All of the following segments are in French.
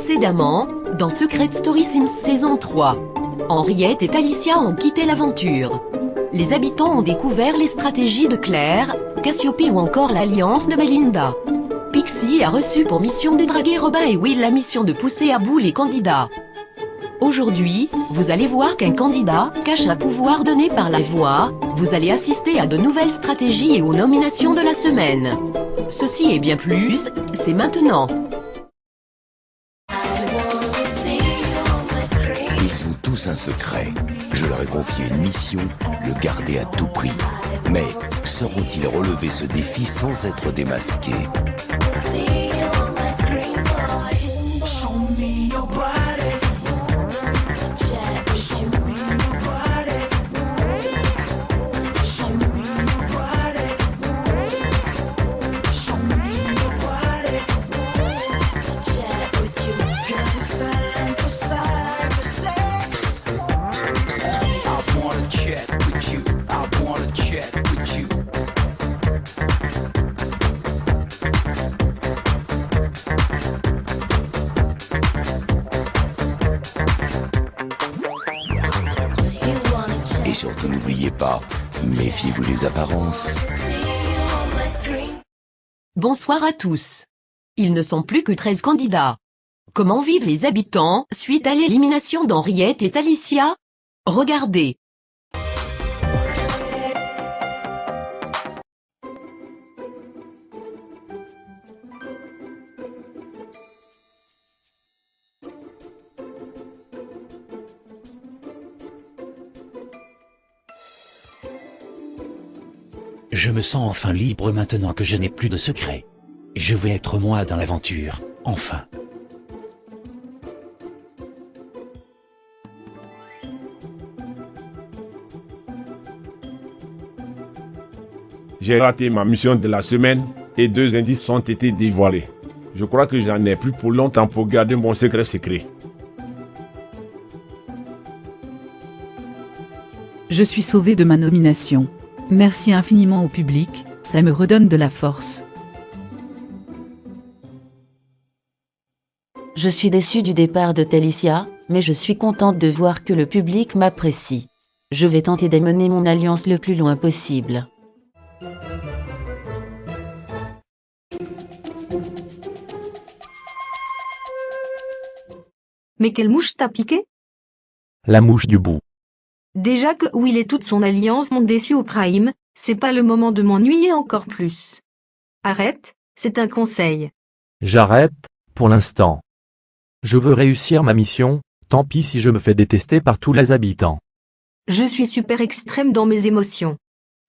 Précédemment, dans Secret Story Sims saison 3, Henriette et Alicia ont quitté l'aventure. Les habitants ont découvert les stratégies de Claire, Cassiope ou encore l'alliance de Melinda. Pixie a reçu pour mission de draguer Robin et Will la mission de pousser à bout les candidats. Aujourd'hui, vous allez voir qu'un candidat cache un pouvoir donné par la voix, vous allez assister à de nouvelles stratégies et aux nominations de la semaine. Ceci et bien plus, c'est maintenant. Ils ont tous un secret. Je leur ai confié une mission, le garder à tout prix. Mais sauront-ils relever ce défi sans être démasqués? Et surtout n'oubliez pas, méfiez-vous des apparences. Bonsoir à tous. Ils ne sont plus que 13 candidats. Comment vivent les habitants suite à l'élimination d'Henriette et Alicia? Regardez. Je me sens enfin libre maintenant que je n'ai plus de secret. Je vais être moi dans l'aventure, enfin. J'ai raté ma mission de la semaine et 2 indices ont été dévoilés. Je crois que j'en ai plus pour longtemps pour garder mon secret. Je suis sauvé de ma nomination. Merci infiniment au public, ça me redonne de la force. Je suis déçue du départ de Talicia, mais je suis contente de voir que le public m'apprécie. Je vais tenter d'amener mon alliance le plus loin possible. Mais quelle mouche t'a piqué? La mouche du bout. Déjà que Will et toute son alliance m'ont déçu au Prime, c'est pas le moment de m'ennuyer encore plus. Arrête, c'est un conseil. J'arrête, pour l'instant. Je veux réussir ma mission, tant pis si je me fais détester par tous les habitants. Je suis super extrême dans mes émotions.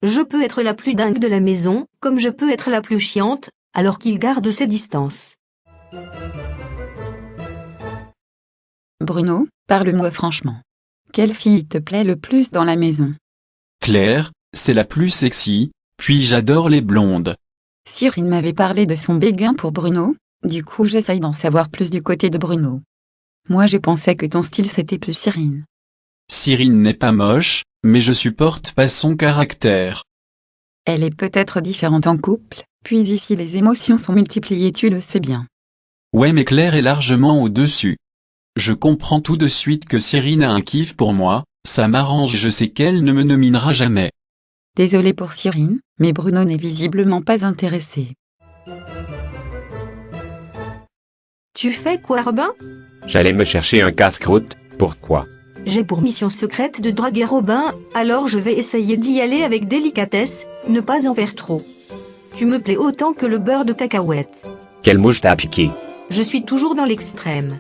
Je peux être la plus dingue de la maison, comme je peux être la plus chiante, alors qu'il garde ses distances. Bruno, parle-moi franchement. Quelle fille te plaît le plus dans la maison? Claire, c'est la plus sexy, puis j'adore les blondes. Cyrine m'avait parlé de son béguin pour Bruno, du coup j'essaye d'en savoir plus du côté de Bruno. Moi je pensais que ton style c'était plus Cyrine. Cyrine n'est pas moche, mais je supporte pas son caractère. Elle est peut-être différente en couple, puis ici les émotions sont multipliées, tu le sais bien. Ouais, mais Claire est largement au-dessus. Je comprends tout de suite que Cyrine a un kiff pour moi, ça m'arrange et je sais qu'elle ne me nominera jamais. Désolé pour Cyrine, mais Bruno n'est visiblement pas intéressé. Tu fais quoi, Robin? J'allais me chercher un casse-croûte, pourquoi? J'ai pour mission secrète de draguer Robin, alors je vais essayer d'y aller avec délicatesse, ne pas en faire trop. Tu me plais autant que le beurre de cacahuète. Quelle mouche t'a piqué? Je suis toujours dans l'extrême.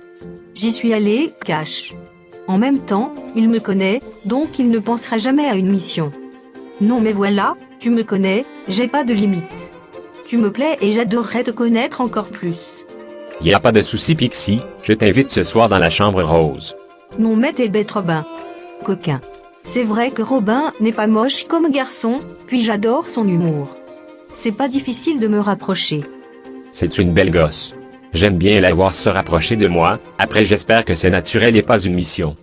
J'y suis allé, cash. En même temps, il me connaît, donc il ne pensera jamais à une mission. Non mais voilà, tu me connais, j'ai pas de limite. Tu me plais et j'adorerais te connaître encore plus. Y a pas de souci, Pixie, je t'invite ce soir dans la chambre rose. Non mais t'es bête, Robin. Coquin. C'est vrai que Robin n'est pas moche comme garçon, puis j'adore son humour. C'est pas difficile de me rapprocher. C'est une belle gosse. J'aime bien la voir se rapprocher de moi, après j'espère que c'est naturel et pas une mission.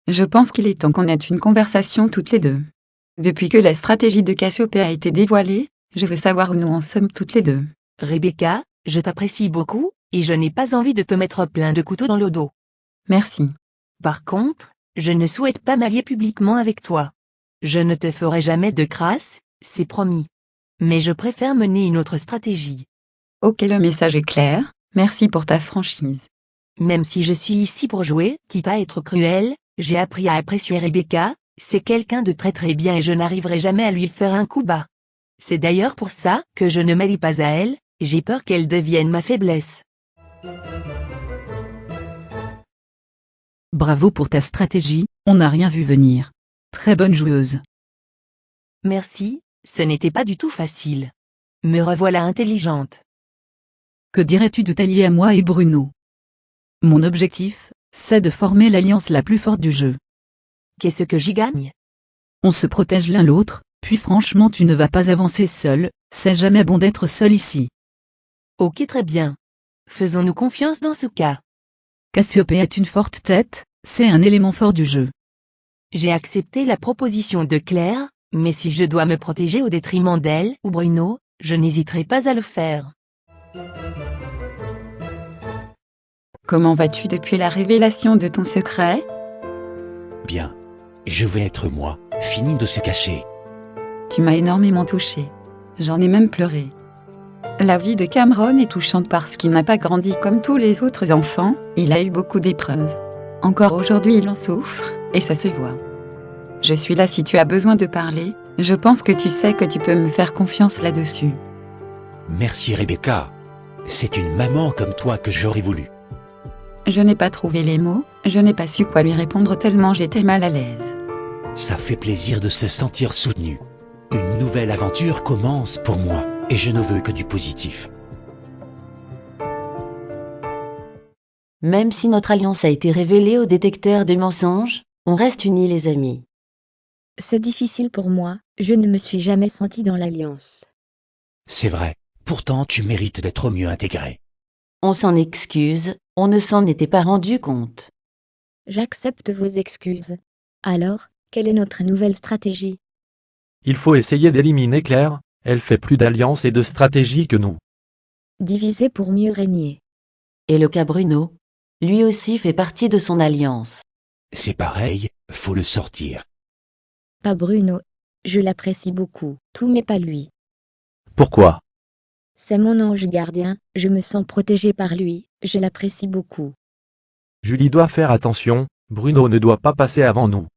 Je pense qu'il est temps qu'on ait une conversation toutes les deux. Depuis que la stratégie de Cassiope a été dévoilée, je veux savoir où nous en sommes toutes les deux. Rebecca, Je t'apprécie beaucoup, et je n'ai pas envie de te mettre plein de couteaux dans le dos. Merci. Par contre, je ne souhaite pas m'allier publiquement avec toi. Je ne te ferai jamais de crasse, c'est promis. Mais je préfère mener une autre stratégie. Ok, le message est clair, merci pour ta franchise. Même si je suis ici pour jouer, quitte à être cruel, j'ai appris à apprécier Rebecca, c'est quelqu'un de très très bien et je n'arriverai jamais à lui faire un coup bas. C'est d'ailleurs pour ça que je ne m'allie pas à elle, j'ai peur qu'elle devienne ma faiblesse. Bravo pour ta stratégie, on n'a rien vu venir. Très bonne joueuse. Merci, ce n'était pas du tout facile. Me revoilà intelligente. Que dirais-tu de t'allier à moi et Bruno? Mon objectif, c'est de former l'alliance la plus forte du jeu. Qu'est-ce que j'y gagne? On se protège l'un l'autre, puis franchement tu ne vas pas avancer seul, c'est jamais bon d'être seul ici. Ok, très bien. Faisons-nous confiance dans ce cas. Cassiopée est une forte tête, c'est un élément fort du jeu. J'ai accepté la proposition de Claire, mais si je dois me protéger au détriment d'elle ou Bruno, je n'hésiterai pas à le faire. Comment vas-tu depuis la révélation de ton secret? Bien. Je vais être moi, fini de se cacher. Tu m'as énormément touché. J'en ai même pleuré. La vie de Cameron est touchante parce qu'il n'a pas grandi comme tous les autres enfants, il a eu beaucoup d'épreuves. Encore aujourd'hui il en souffre, et ça se voit. Je suis là si tu as besoin de parler, je pense que tu sais que tu peux me faire confiance là-dessus. Merci Rebecca. C'est une maman comme toi que j'aurais voulu. Je n'ai pas trouvé les mots, je n'ai pas su quoi lui répondre tellement j'étais mal à l'aise. Ça fait plaisir de se sentir soutenu. Une nouvelle aventure commence pour moi, et je ne veux que du positif. Même si notre alliance a été révélée au détecteur de mensonges, on reste unis les amis. C'est difficile pour moi, je ne me suis jamais sentie dans l'alliance. C'est vrai, pourtant tu mérites d'être mieux intégré. On s'en excuse, on ne s'en était pas rendu compte. J'accepte vos excuses. Alors, quelle est notre nouvelle stratégie? Il faut essayer d'éliminer Claire, elle fait plus d'alliances et de stratégies que nous. Diviser pour mieux régner. Et le cas Bruno? Lui aussi fait partie de son alliance. C'est pareil, faut le sortir. Pas Bruno. Je l'apprécie beaucoup, tout mais pas lui. Pourquoi? C'est mon ange gardien, je me sens protégée par lui, je l'apprécie beaucoup. Julie doit faire attention, Bruno ne doit pas passer avant nous.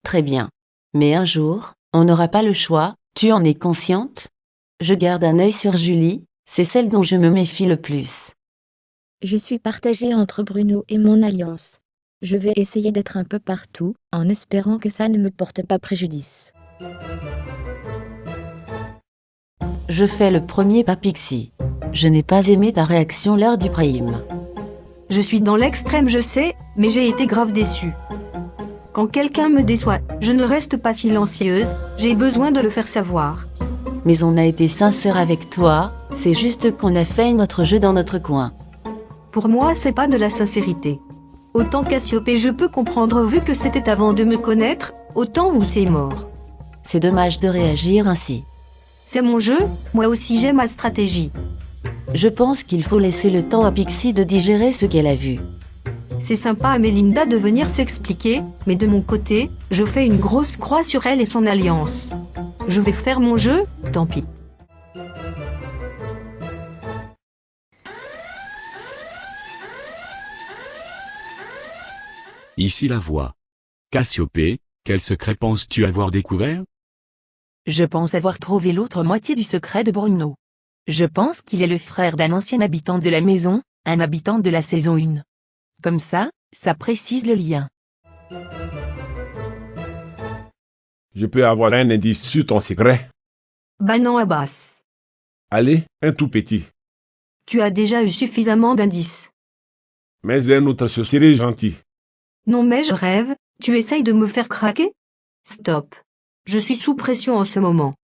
Très bien. Mais un jour, on n'aura pas le choix, tu en es consciente? Je garde un œil sur Julie, c'est celle dont je me méfie le plus. Je suis partagée entre Bruno et mon alliance. Je vais essayer d'être un peu partout, en espérant que ça ne me porte pas préjudice. Je fais le premier pas Pixie. Je n'ai pas aimé ta réaction lors du prime. Je suis dans l'extrême, je sais, mais j'ai été grave déçue. Quand quelqu'un me déçoit, je ne reste pas silencieuse, j'ai besoin de le faire savoir. Mais on a été sincère avec toi, c'est juste qu'on a fait notre jeu dans notre coin. Pour moi, c'est pas de la sincérité. Autant Cassiopée je peux comprendre vu que c'était avant de me connaître, autant vous c'est mort. C'est dommage de réagir ainsi. C'est mon jeu, moi aussi j'ai ma stratégie. Je pense qu'il faut laisser le temps à Pixie de digérer ce qu'elle a vu. C'est sympa à Melinda de venir s'expliquer, mais de mon côté, je fais une grosse croix sur elle et son alliance. Je vais faire mon jeu, tant pis. Ici la voix. Cassiopée, quel secret penses-tu avoir découvert? Je pense avoir trouvé l'autre moitié du secret de Bruno. Je pense qu'il est le frère d'un ancien habitant de la maison, un habitant de la saison 1. Comme ça précise le lien. Je peux avoir un indice sur ton secret? Bah non Abbas. Allez, un tout petit. Tu as déjà eu suffisamment d'indices. Mais un autre ce serait gentil. Non mais je rêve, tu essayes de me faire craquer? Stop. Je suis sous pression en ce moment.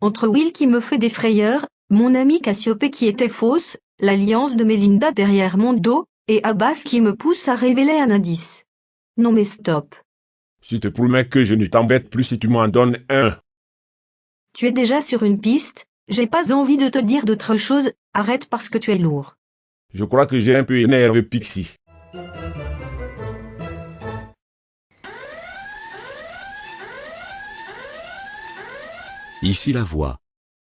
Entre Will qui me fait des frayeurs, mon ami Cassiopée qui était fausse, l'alliance de Melinda derrière mon dos, et Abbas qui me pousse à révéler un indice. Non mais stop. Je te promets que je ne t'embête plus si tu m'en donnes un. Tu es déjà sur une piste, j'ai pas envie de te dire d'autre chose, Arrête parce que tu es lourd. Je crois que j'ai un peu énervé Pixie. Ici la voix.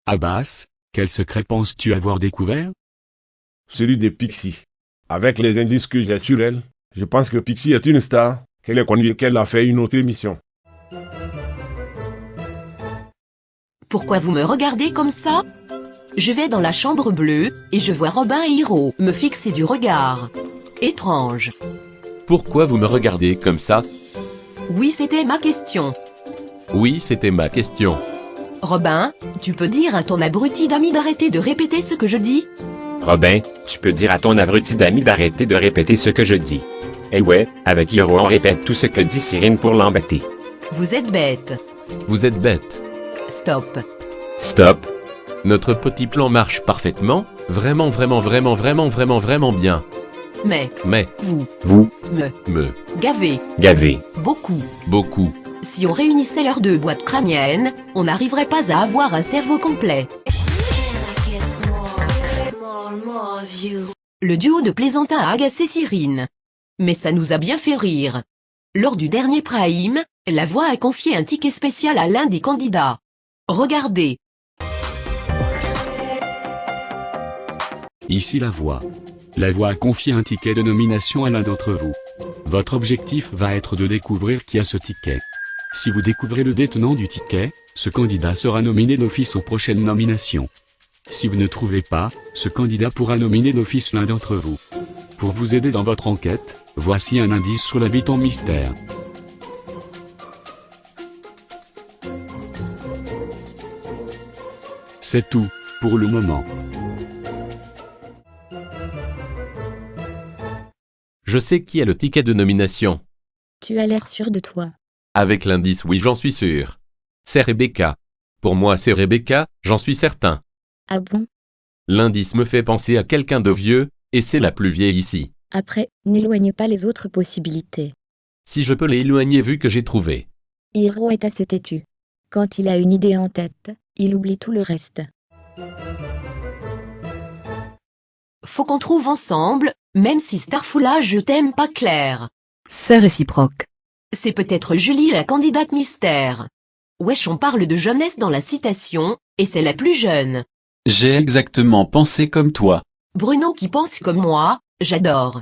Abbas, quel secret penses-tu avoir découvert? Celui de Pixie. Avec les indices que j'ai sur elle, je pense que Pixie est une star, qu'elle est connue et qu'elle a fait une autre émission. Pourquoi vous me regardez comme ça? Je vais dans la chambre bleue, et je vois Robin et Hiro me fixer du regard. Étrange. Pourquoi vous me regardez comme ça? Oui, c'était ma question. Oui, c'était ma question. Robin, tu peux dire à ton abruti d'ami d'arrêter de répéter ce que je dis? Robin, tu peux dire à ton abruti d'ami d'arrêter de répéter ce que je dis. Eh ouais, avec Hiro on répète tout ce que dit Cyrine pour l'embêter. Vous êtes bête. Vous êtes bête. Stop. Stop. Notre petit plan marche parfaitement, vraiment bien. Mais, vous me gavez, beaucoup. Si on réunissait leurs deux boîtes crâniennes, on n'arriverait pas à avoir un cerveau complet. Le duo de plaisantins a agacé Cyrine. Mais ça nous a bien fait rire. Lors du dernier Prime, la voix a confié un ticket spécial à l'un des candidats. Regardez. Ici la voix. La voix a confié un ticket de nomination à l'un d'entre vous. Votre objectif va être de découvrir qui a ce ticket. Si vous découvrez le détenant du ticket, ce candidat sera nominé d'office aux prochaines nominations. Si vous ne trouvez pas, ce candidat pourra nominer d'office l'un d'entre vous. Pour vous aider dans votre enquête, voici un indice sur l'habitant mystère. C'est tout, pour le moment. Je sais qui a le ticket de nomination. Tu as l'air sûr de toi. Avec l'indice oui, j'en suis sûr. C'est Rebecca. Pour moi c'est Rebecca, j'en suis certain. Ah bon? L'indice me fait penser à quelqu'un de vieux, et c'est la plus vieille ici. Après, n'éloigne pas les autres possibilités. Si je peux l'éloigner vu que j'ai trouvé. Hiro est assez têtu. Quand il a une idée en tête, il oublie tout le reste. Faut qu'on trouve ensemble, même si Starfoulage je t'aime pas Claire. C'est réciproque. C'est peut-être Julie la candidate mystère. Wesh, on parle de jeunesse dans la citation, et c'est la plus jeune. J'ai exactement pensé comme toi. Bruno qui pense comme moi, j'adore.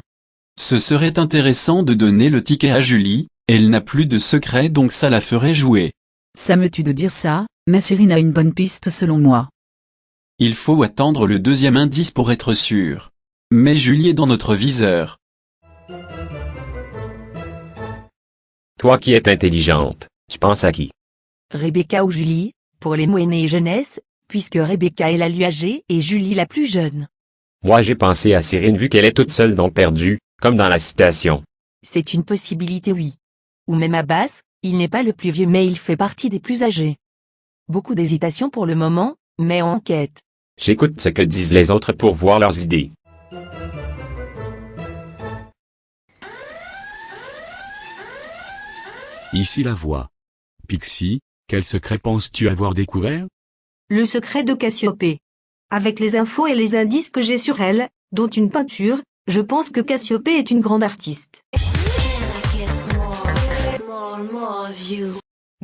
Ce serait intéressant de donner le ticket à Julie, elle n'a plus de secret donc ça la ferait jouer. Ça me tue de dire ça, mais Cyrine a une bonne piste selon moi. Il faut attendre le deuxième indice pour être sûr. Mais Julie est dans notre viseur. Toi qui es intelligente, tu penses à qui? Rebecca ou Julie, pour les moyennés et jeunesse, puisque Rebecca est la plus âgée et Julie la plus jeune. Moi j'ai pensé à Cyrine vu qu'elle est toute seule donc perdue, comme dans la citation. C'est une possibilité oui. Ou même Abbas, il n'est pas le plus vieux mais il fait partie des plus âgés. Beaucoup d'hésitation pour le moment, mais on enquête. J'écoute ce que disent les autres pour voir leurs idées. Ici la voix. Pixie, quel secret penses-tu avoir découvert? Le secret de Cassiopée. Avec les infos et les indices que j'ai sur elle, dont une peinture, je pense que Cassiopée est une grande artiste.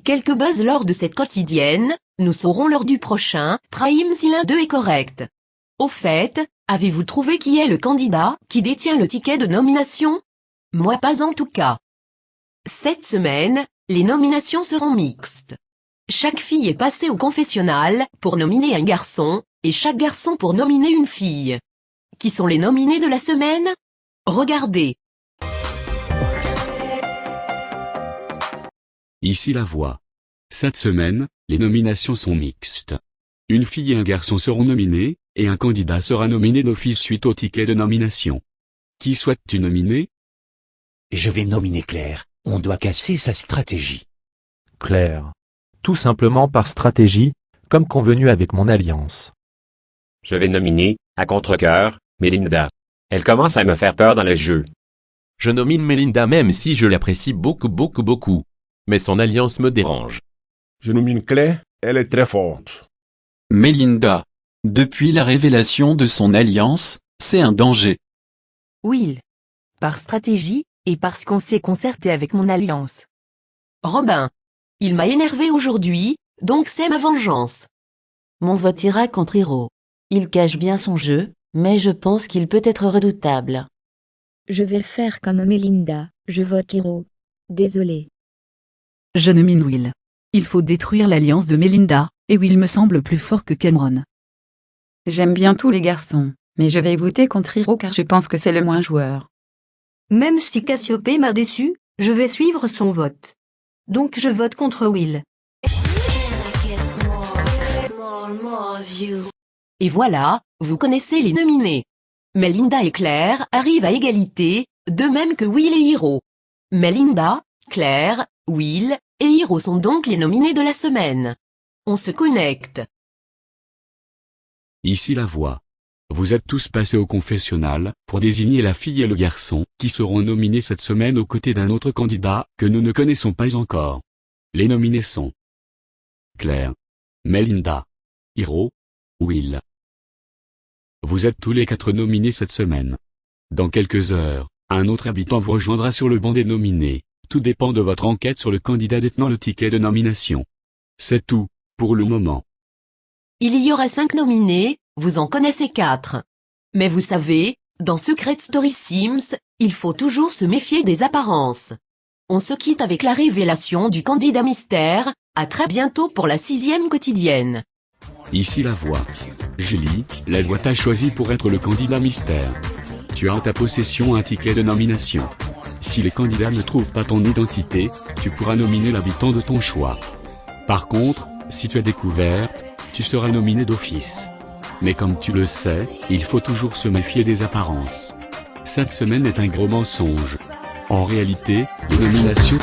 Quelques buzz lors de cette quotidienne, nous saurons lors du prochain Prime si l'un d'eux est correct. Au fait, avez-vous trouvé qui est le candidat qui détient le ticket de nomination? Moi pas en tout cas. Cette semaine, les nominations seront mixtes. Chaque fille est passée au confessionnal pour nominer un garçon, et chaque garçon pour nominer une fille. Qui sont les nominés de la semaine? Regardez. Ici la voix. Cette semaine, les nominations sont mixtes. Une fille et un garçon seront nominés, et un candidat sera nominé d'office suite au ticket de nomination. Qui souhaites-tu nominer? Je vais nominer Claire. On doit casser sa stratégie. Claire. Tout simplement par stratégie, comme convenu avec mon alliance. Je vais nominer, à contre-cœur, Melinda. Elle commence à me faire peur dans le jeu. Je nomine Melinda même si je l'apprécie beaucoup. Mais son alliance me dérange. Je nomine Claire, elle est très forte. Melinda. Depuis la révélation de son alliance, c'est un danger. Will. Par stratégie, et parce qu'on s'est concerté avec mon alliance. Robin. Il m'a énervé aujourd'hui, donc c'est ma vengeance. Mon vote ira contre Hiro. Il cache bien son jeu, mais je pense qu'il peut être redoutable. Je vais faire comme Melinda, je vote Hiro. Désolé. Je nomine Will. Il faut détruire l'alliance de Melinda, et Will me semble plus fort que Cameron. J'aime bien tous les garçons, mais je vais voter contre Hiro car je pense que c'est le moins joueur. Même si Cassiopée m'a déçu, je vais suivre son vote. Donc je vote contre Will. Et voilà, vous connaissez les nominés. Melinda et Claire arrivent à égalité, de même que Will et Hiro. Melinda, Claire, Will et Hiro sont donc les nominés de la semaine. On se connecte. Ici la voix. Vous êtes tous passés au confessionnal pour désigner la fille et le garçon qui seront nominés cette semaine aux côtés d'un autre candidat que nous ne connaissons pas encore. Les nominés sont Claire, Melinda, Hiro, Will. Vous êtes tous les 4 nominés cette semaine. Dans quelques heures, un autre habitant vous rejoindra sur le banc des nominés. Tout dépend de votre enquête sur le candidat détenant le ticket de nomination. C'est tout, pour le moment. Il y aura 5 nominés, vous en connaissez 4. Mais vous savez, dans Secret Story Sims, il faut toujours se méfier des apparences. On se quitte avec la révélation du candidat mystère, à très bientôt pour la 6e quotidienne. Ici la voix. Julie, la voix t'a choisi pour être le candidat mystère. Tu as en ta possession un ticket de nomination. Si les candidats ne trouvent pas ton identité, tu pourras nominer l'habitant de ton choix. Par contre, si tu es découverte, tu seras nominé d'office. Mais comme tu le sais, il faut toujours se méfier des apparences. Cette semaine est un gros mensonge. En réalité, les nominations...